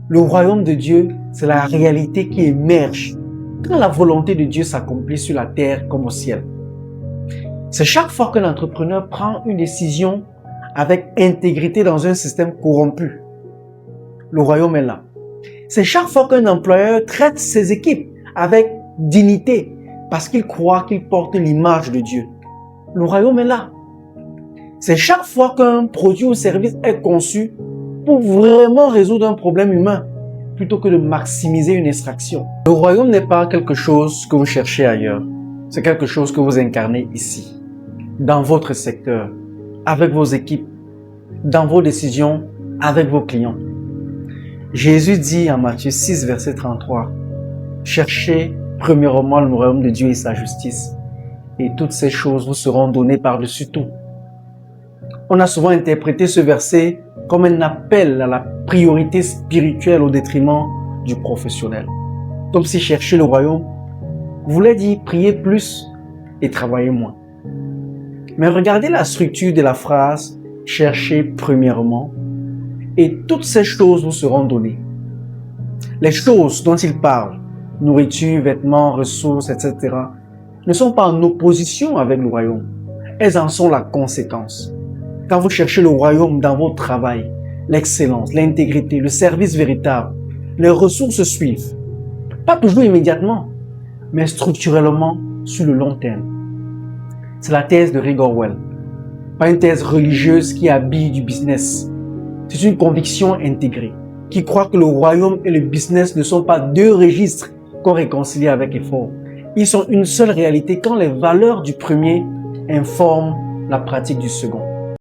Le royaume de Dieu, c'est la réalité qui émerge quand la volonté de Dieu s'accomplit sur la terre comme au ciel. C'est chaque fois qu'un entrepreneur prend une décision avec intégrité dans un système corrompu. Le royaume est là. C'est chaque fois qu'un employeur traite ses équipes avec dignité parce qu'il croit qu'il porte l'image de Dieu. Le royaume est là. C'est chaque fois qu'un produit ou service est conçu pour vraiment résoudre un problème humain plutôt que de maximiser une extraction. Le royaume n'est pas quelque chose que vous cherchez ailleurs. C'est quelque chose que vous incarnez ici, dans votre secteur, avec vos équipes, dans vos décisions, avec vos clients. Jésus dit en Matthieu 6, verset 33, « Cherchez premièrement le royaume de Dieu et sa justice, et toutes ces choses vous seront données par-dessus tout. » On a souvent interprété ce verset comme un appel à la priorité spirituelle au détriment du professionnel. Comme si chercher le royaume voulait dire prier plus et travailler moins. Mais regardez la structure de la phrase « cherchez premièrement » et toutes ces choses vous seront données. Les choses dont il parle, nourriture, vêtements, ressources, etc., ne sont pas en opposition avec le royaume. Elles en sont la conséquence. Quand vous cherchez le royaume dans votre travail, l'excellence, l'intégrité, le service véritable, les ressources suivent. Pas toujours immédiatement, mais structurellement sur le long terme. C'est la thèse de Rick Orwell. Pas une thèse religieuse qui habille du business. C'est une conviction intégrée qui croit que le royaume et le business ne sont pas deux registres qu'on réconcilie avec effort. Ils sont une seule réalité quand les valeurs du premier informent la pratique du second.